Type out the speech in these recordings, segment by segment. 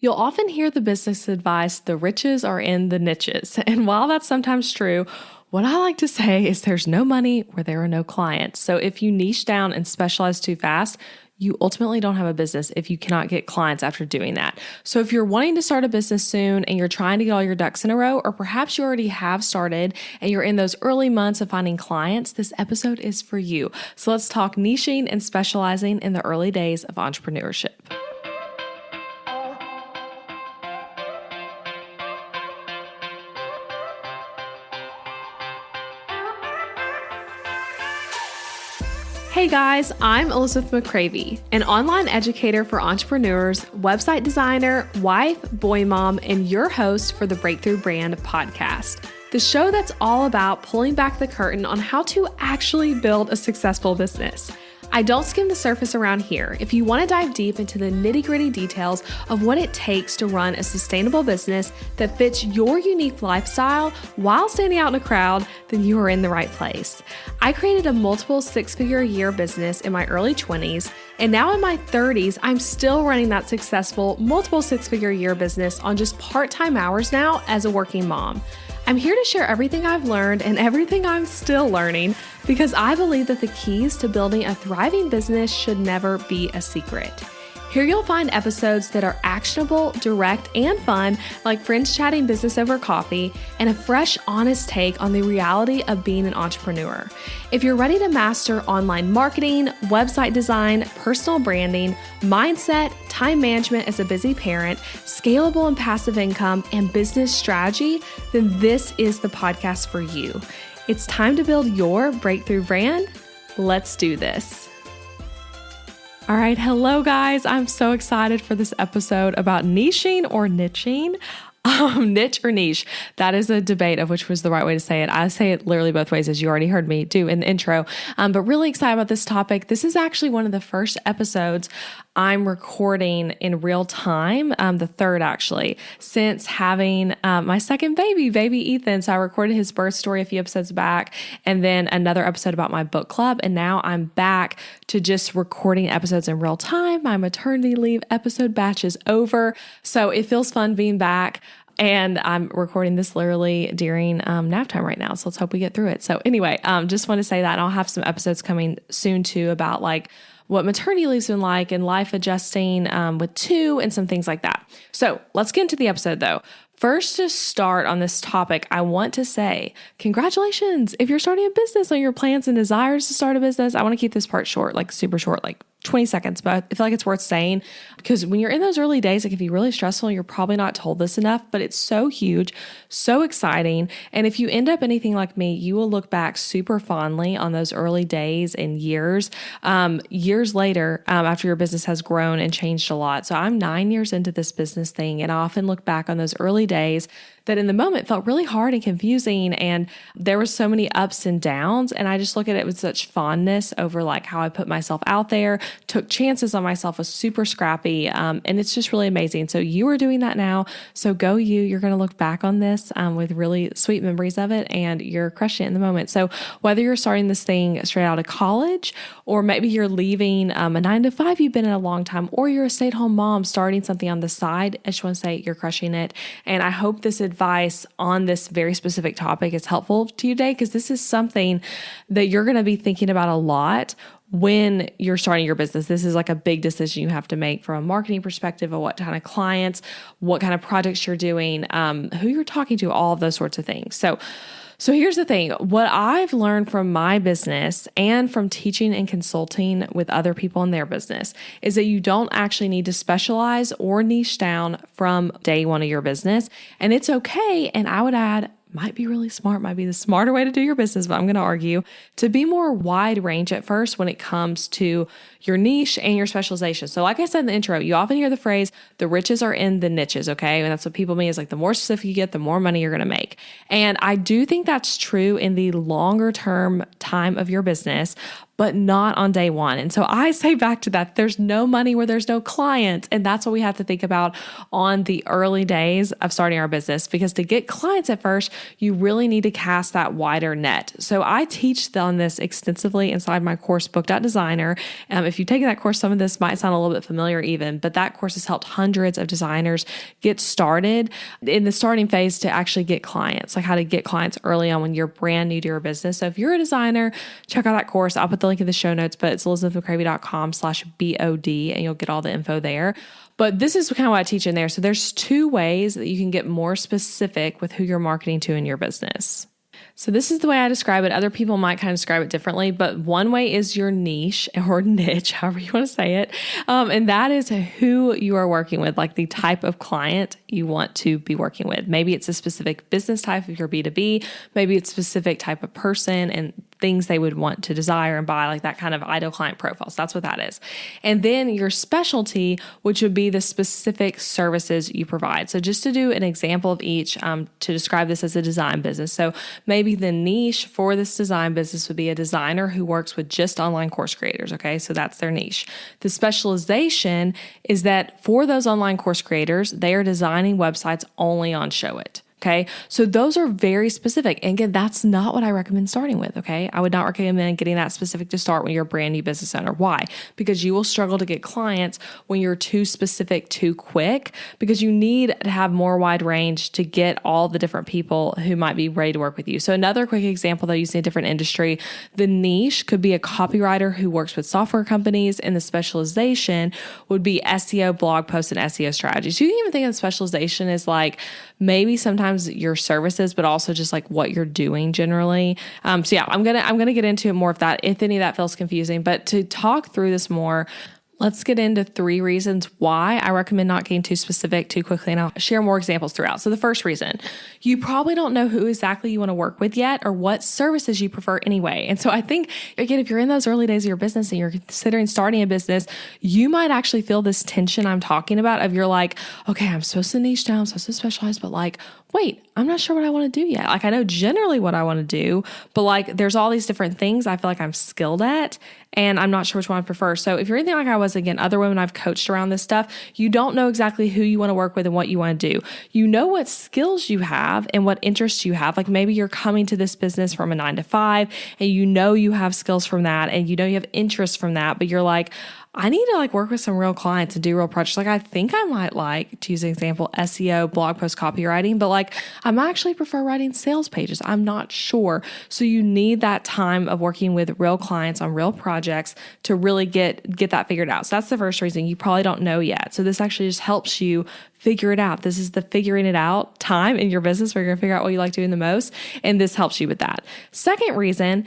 You'll often hear the business advice, the riches are in the niches. And while that's sometimes true, what I like to say is there's no money where there are no clients. So if you niche down and specialize too fast, you ultimately don't have a business if you cannot get clients after doing that. So if you're wanting to start a business soon and you're trying to get all your ducks in a row, or perhaps you already have started and you're in those early months of finding clients, this episode is for you. So let's talk niching and specializing in the early days of entrepreneurship. Hey guys, I'm Elizabeth McCravey, an online educator for entrepreneurs, website designer, wife, boy mom, and your host for the Breakthrough Brand podcast, the show that's all about pulling back the curtain on how to actually build a successful business. I don't skim the surface around here. If you want to dive deep into the nitty-gritty details of what it takes to run a sustainable business that fits your unique lifestyle while standing out in a crowd, then you are in the right place. I created a multiple six-figure a year business in my early 20s, and now in my 30s, I'm still running that successful multiple six-figure a year business on just part-time hours now as a working mom. I'm here to share everything I've learned and everything I'm still learning because I believe that the keys to building a thriving business should never be a secret. Here you'll find episodes that are actionable, direct, and fun, like friends chatting business over coffee, and a fresh, honest take on the reality of being an entrepreneur. If you're ready to master online marketing, website design, personal branding, mindset, time management as a busy parent, scalable and passive income, and business strategy, then this is the podcast for you. It's time to build your breakthrough brand. Let's do this. All right. Hello, guys. I'm so excited for this episode about niching or niching. Niche or niche. That is a debate of which was the right way to say it. I say it literally both ways, as you already heard me do in the intro. But really excited about this topic. This is actually one of the first episodes I'm recording in real time, the third actually, since having my second baby Ethan. So I recorded his birth story a few episodes back, and then another episode about my book club. And now I'm back to just recording episodes in real time. My maternity leave episode batch is over. So it feels fun being back. And I'm recording this literally during nap time right now. So let's hope we get through it. So anyway, just want to say that. And I'll have some episodes coming soon too about like what maternity leave's been like and life adjusting with two and some things like that. So let's get into the episode though. First, to start on this topic, I want to say congratulations. If you're starting a business on your plans and desires to start a business, I want to keep this part short, like super short, like 20 seconds, but I feel like it's worth saying because when you're in those early days, it can be really stressful. You're probably not told this enough, but it's so huge, so exciting. And if you end up anything like me, you will look back super fondly on those early days and years later, after your business has grown and changed a lot. So I'm 9 years into this business thing, and I often look back on those early days that in the moment felt really hard and confusing. And there were so many ups and downs. And I just look at it with such fondness over like how I put myself out there, took chances on myself, was super scrappy. And it's just really amazing. So you are doing that now. So go you. You're going to look back on this with really sweet memories of it, and you're crushing it in the moment. So whether you're starting this thing straight out of college, or maybe you're leaving a 9-to-5 you've been in a long time, or you're a stay-at-home mom starting something on the side, I just want to say you're crushing it. And I hope this advice on this very specific topic is helpful to you today, because this is something that you're going to be thinking about a lot when you're starting your business. This is like a big decision you have to make from a marketing perspective of what kind of clients, what kind of projects you're doing, who you're talking to, all of those sorts of things. So here's the thing. What I've learned from my business and from teaching and consulting with other people in their business is that you don't actually need to specialize or niche down from day one of your business. And it's okay. And I would add, might be really smart, might be the smarter way to do your business, but I'm going to argue to be more wide range at first when it comes to your niche and your specialization. So like I said in the intro, you often hear the phrase, the riches are in the niches, okay? And that's what people mean is like the more specific you get, the more money you're going to make. And I do think that's true in the longer term time of your business. but not on day one. And so I say back to that, there's no money where there's no clients. And that's what we have to think about on the early days of starting our business, because to get clients at first, you really need to cast that wider net. So I teach on this extensively inside my course, Book.Designer. If you've taken that course, some of this might sound a little bit familiar even, but that course has helped hundreds of designers get started in the starting phase to actually get clients, like how to get clients early on when you're brand new to your business. So if you're a designer, check out that course. I'll put the link in the show notes, but it's elizabethmccravey.com/BOD and you'll get all the info there. But this is kind of what I teach in there. So there's 2 ways that you can get more specific with who you're marketing to in your business. So this is the way I describe it. Other people might kind of describe it differently, but one way is your niche or niche, however you want to say it. And that is who you are working with, like the type of client you want to be working with. Maybe it's a specific business type if you're B2B. Maybe it's a specific type of person and things they would want to desire and buy, like that kind of ideal client profile. So that's what that is. And then your specialty, which would be the specific services you provide. So just to do an example of each, to describe this as a design business. So maybe the niche for this design business would be a designer who works with just online course creators. Okay. So that's their niche. The specialization is that for those online course creators, they are designing websites only on Showit. Okay. So those are very specific. And again, that's not what I recommend starting with. Okay. I would not recommend getting that specific to start when you're a brand new business owner. Why? Because you will struggle to get clients when you're too specific, too quick, because you need to have more wide range to get all the different people who might be ready to work with you. So another quick example, though, using a different industry, the niche could be a copywriter who works with software companies, and the specialization would be SEO, blog posts, and SEO strategies. You can even think of the specialization as like maybe sometimes your services, but also just like what you're doing generally. So yeah, I'm gonna get into it more of that if any of that feels confusing. But to talk through this more, let's get into 3 reasons why I recommend not getting too specific too quickly, and I'll share more examples throughout. So the first reason, you probably don't know who exactly you want to work with yet or what services you prefer anyway. And so I think, again, if you're in those early days of your business and you're considering starting a business, you might actually feel this tension I'm talking about of you're like, okay, I'm supposed to niche down, I'm supposed to specialize, but like, wait, I'm not sure what I want to do yet. Like I know generally what I want to do, but like there's all these different things I feel like I'm skilled at and I'm not sure which one I prefer. So if you're anything like I was, again, other women I've coached around this stuff, you don't know exactly who you want to work with and what you want to do. You know what skills you have and what interests you have. Like maybe you're coming to this business from a 9-to-5 and you know you have skills from that and you know you have interest from that, but you're like, I need to like work with some real clients and do real projects. Like I think I might like, to use an example, SEO, blog post copywriting, but like I might actually prefer writing sales pages. I'm not sure. So you need that time of working with real clients on real projects to really get that figured out. So that's the first reason you probably don't know yet. So this actually just helps you figure it out. This is the figuring it out time in your business where you're going to figure out what you like doing the most. And this helps you with that. Second reason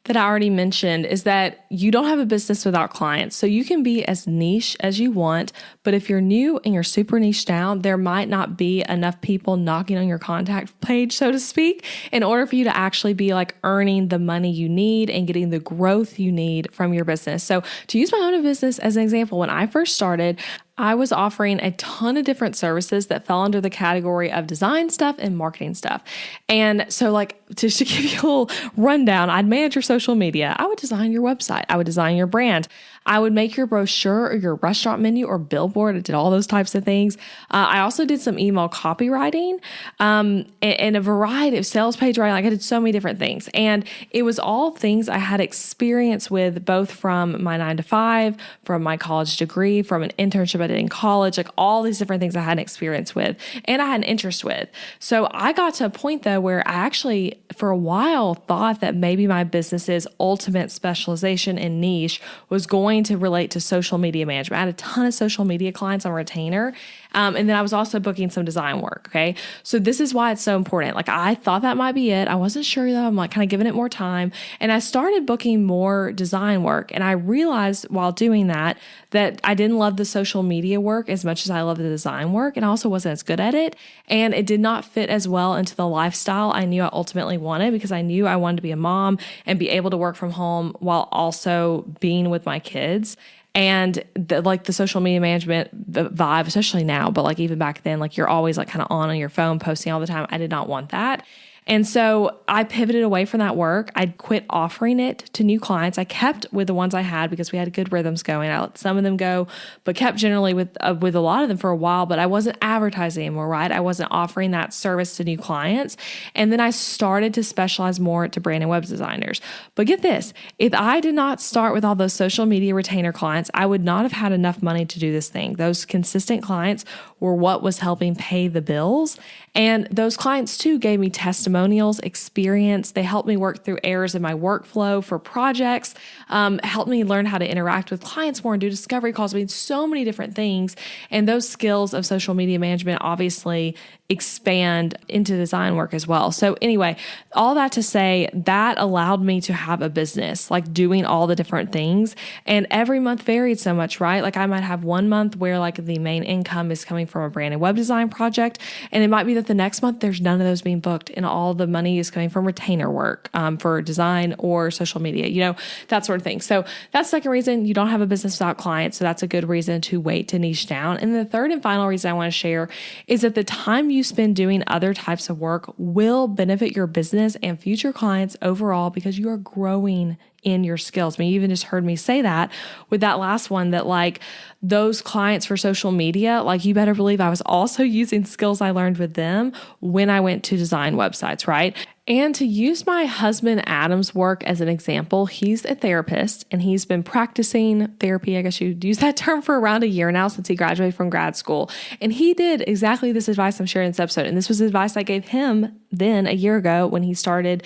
that I already mentioned is that you don't have a business without clients. So you can be as niche as you want, but if you're new and you're super niche down, there might not be enough people knocking on your contact page, so to speak, in order for you to actually be like earning the money you need and getting the growth you need from your business. So to use my own business as an example, when I first started, I was offering a ton of different services that fell under the category of design stuff and marketing stuff. And so like to give you a little rundown, I'd manage your social media. I would design your website. I would design your brand. I would make your brochure or your restaurant menu or billboard. I did all those types of things. I also did some email copywriting and a variety of sales page writing. Like I did so many different things. And it was all things I had experience with, both from my 9-to-5, from my college degree, from an internship I did in college, like all these different things I had an experience with and I had an interest with. So I got to a point though where I actually for a while thought that maybe my business's ultimate specialization and niche was going to relate to social media management. I had a ton of social media clients on retainer. And then I was also booking some design work. Okay. So this is why it's so important. Like I thought that might be it. I wasn't sure though. I'm like kind of giving it more time. And I started booking more design work. And I realized while doing that I didn't love the social media work as much as I love the design work. And I also wasn't as good at it. And it did not fit as well into the lifestyle I knew I ultimately wanted, because I knew I wanted to be a mom and be able to work from home while also being with my kids. And the social media management vibe, especially now, but like even back then, like you're always like kind of on your phone posting all the time. I did not want that. And so I pivoted away from that work. I quit offering it to new clients. I kept with the ones I had because we had good rhythms going. I let some of them go, but kept generally with a lot of them for a while, but I wasn't advertising anymore, right? I wasn't offering that service to new clients. And then I started to specialize more to brand and web designers. But get this, if I did not start with all those social media retainer clients, I would not have had enough money to do this thing. Those consistent clients were what was helping pay the bills. And those clients too gave me testimonials, experience. They helped me work through errors in my workflow for projects, helped me learn how to interact with clients more and do discovery calls. I mean, so many different things. And those skills of social media management obviously expand into design work as well. So anyway, all that to say, that allowed me to have a business, like doing all the different things. And every month varied so much, right? Like I might have one month where like the main income is coming from a brand and web design project. And it might be that the next month there's none of those being booked and all the money is coming from retainer work for design or social media, that sort of thing. So that's the second reason you don't have a business without clients. So that's a good reason to wait to niche down. And the third and final reason I want to share is that the time you spend doing other types of work will benefit your business and future clients overall because you are growing in your skills. I mean, you even just heard me say that with that last one, that like those clients for social media, like you better believe I was also using skills I learned with them when I went to design websites, right? And to use my husband Adam's work as an example, he's a therapist and he's been practicing therapy, I guess you'd use that term, for around a year now since he graduated from grad school. And he did exactly this advice I'm sharing in this episode. And this was advice I gave him then a year ago when he started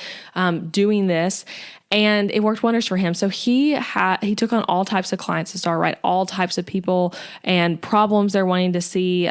doing this. And it worked wonders for him. So he took on all types of clients to start, right? All types of people and problems they're wanting to see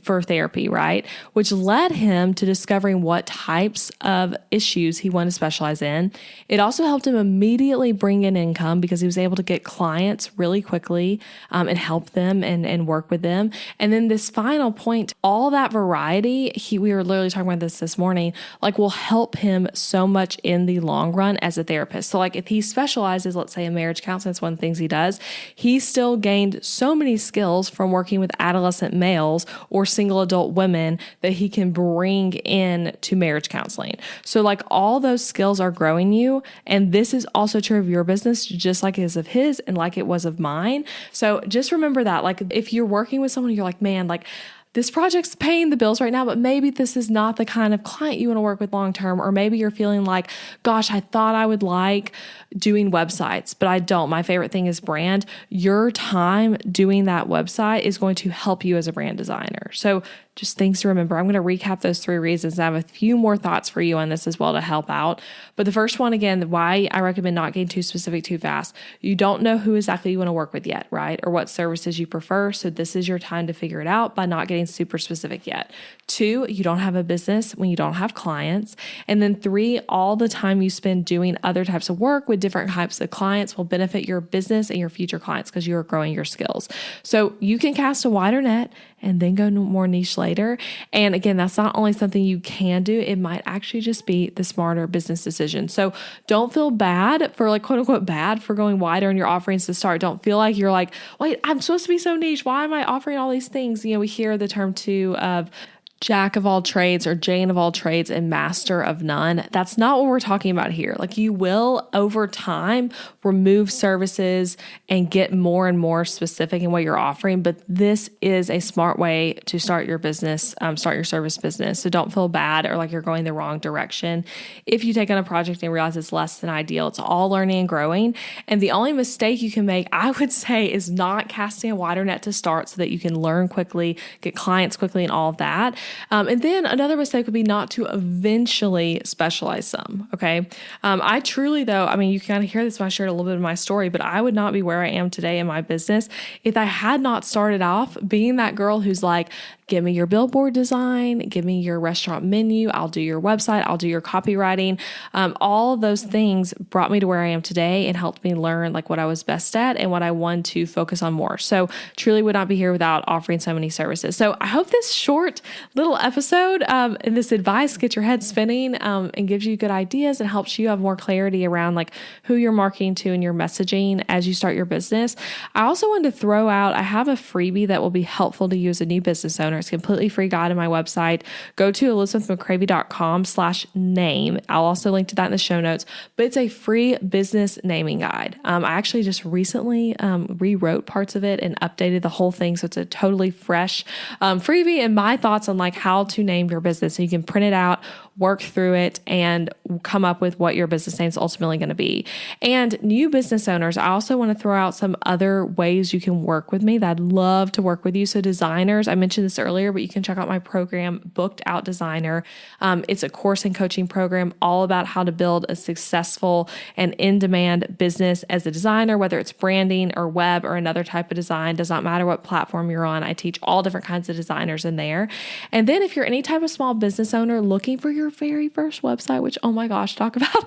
for therapy, right? Which led him to discovering what types of issues he wanted to specialize in. It also helped him immediately bring in income because he was able to get clients really quickly and help them and work with them. And then this final point, all that variety, we were literally talking about this morning, like will help him so much in the long run as a therapist. So like if he specializes, let's say in marriage counseling, that's one of the things he does, he still gained so many skills from working with adolescent males or single adult women that he can bring in to marriage counseling. So like all those skills are growing you. And this is also true of your business, just like it is of his and like it was of mine. So just remember that, like if you're working with someone, you're like, man, like this project's paying the bills right now, but maybe this is not the kind of client you want to work with long-term. Or maybe you're feeling like, gosh, I thought I would like doing websites, but I don't. My favorite thing is brand. Your time doing that website is going to help you as a brand designer. So just things to remember. I'm going to recap those 3 reasons. I have a few more thoughts for you on this as well to help out. But the first one, again, why I recommend not getting too specific too fast. You don't know who exactly you want to work with yet, right? Or what services you prefer. So this is your time to figure it out by not getting super specific yet. 2, you don't have a business when you don't have clients. And then 3, all the time you spend doing other types of work with different types of clients will benefit your business and your future clients because you are growing your skills. So you can cast a wider net and then go more niche later. And again, that's not only something you can do, it might actually just be the smarter business decision. So don't feel bad for like quote unquote bad for going wider in your offerings to start. Don't feel like you're like, wait, I'm supposed to be so niche. Why am I offering all these things? We hear the term too of Jack of all trades or Jane of all trades and master of none. That's not what we're talking about here. Like you will over time remove services and get more and more specific in what you're offering. But this is a smart way to start your business, start your service business. So don't feel bad or like you're going the wrong direction. If you take on a project and realize it's less than ideal, it's all learning and growing. And the only mistake you can make, I would say, is not casting a wider net to start so that you can learn quickly, get clients quickly and all of that. And then another mistake would be not to eventually specialize some. Okay. I truly though, I mean, you can kind of hear this when I shared a little bit of my story, but I would not be where I am today in my business if I had not started off being that girl who's like, give me your billboard design, give me your restaurant menu, I'll do your website, I'll do your copywriting. All of those things brought me to where I am today and helped me learn like what I was best at and what I wanted to focus on more. So truly would not be here without offering so many services. So I hope this short little little episode and this advice gets your head spinning and gives you good ideas and helps you have more clarity around like who you're marketing to and your messaging as you start your business. I also wanted to throw out, I have a freebie that will be helpful to you as a new business owner. It's a completely free guide on my website. Go to elizabethmccravey.com/name. I'll also link to that in the show notes, but it's a free business naming guide. I actually just recently rewrote parts of it and updated the whole thing. So it's a totally fresh freebie and my thoughts on like how to name your business. So you can print it out, work through it, and come up with what your business name is ultimately going to be. And new business owners, I also want to throw out some other ways you can work with me that I'd love to work with you. So designers, I mentioned this earlier, but you can check out my program, Booked Out Designer. It's a course and coaching program all about how to build a successful and in-demand business as a designer, whether it's branding or web or another type of design. Does not matter what platform you're on. I teach all different kinds of designers in there. And then if you're any type of small business owner looking for your very first website, which, oh my gosh, talk about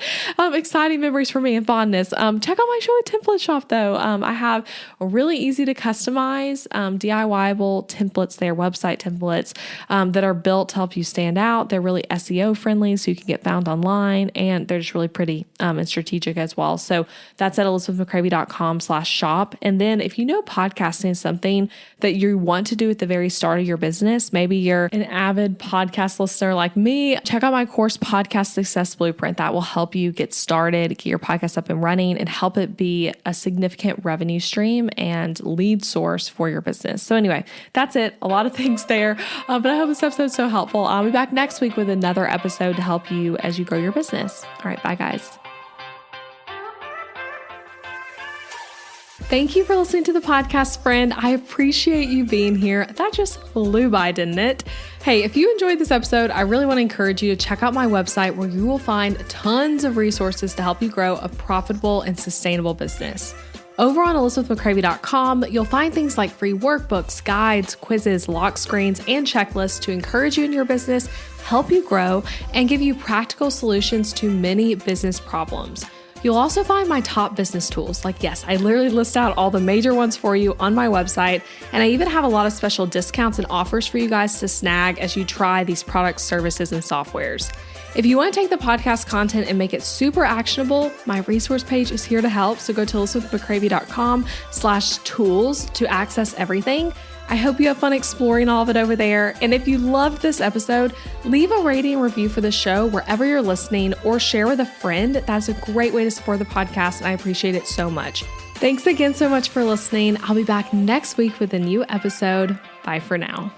exciting memories for me and fondness. Check out my Show It template shop though. I have a really easy to customize DIYable templates there, website templates that are built to help you stand out. They're really SEO friendly, so you can get found online, and they're just really pretty and strategic as well. So that's at elizabethmccravey.com/shop. And then if you know podcasting is something that you want to do at the very start of your business, maybe you're an avid podcast listener like me, check out my course, Podcast Success Blueprint. That will help you get started, get your podcast up and running, and help it be a significant revenue stream and lead source for your business. So anyway, that's it. A lot of things there, but I hope this episode's so helpful. I'll be back next week with another episode to help you as you grow your business. All right, bye guys. Thank you for listening to the podcast, friend. I appreciate you being here. That just flew by, didn't it? Hey, if you enjoyed this episode, I really want to encourage you to check out my website where you will find tons of resources to help you grow a profitable and sustainable business. Over on elizabethmccravey.com, you'll find things like free workbooks, guides, quizzes, lock screens, and checklists to encourage you in your business, help you grow, and give you practical solutions to many business problems. You'll also find my top business tools. Like, yes, I literally list out all the major ones for you on my website. And I even have a lot of special discounts and offers for you guys to snag as you try these products, services, and softwares. If you want to take the podcast content and make it super actionable, my resource page is here to help. So go to elizabethmccravey.com/tools to access everything. I hope you have fun exploring all of it over there. And if you loved this episode, leave a rating and review for the show wherever you're listening, or share with a friend. That's a great way to support the podcast, and I appreciate it so much. Thanks again so much for listening. I'll be back next week with a new episode. Bye for now.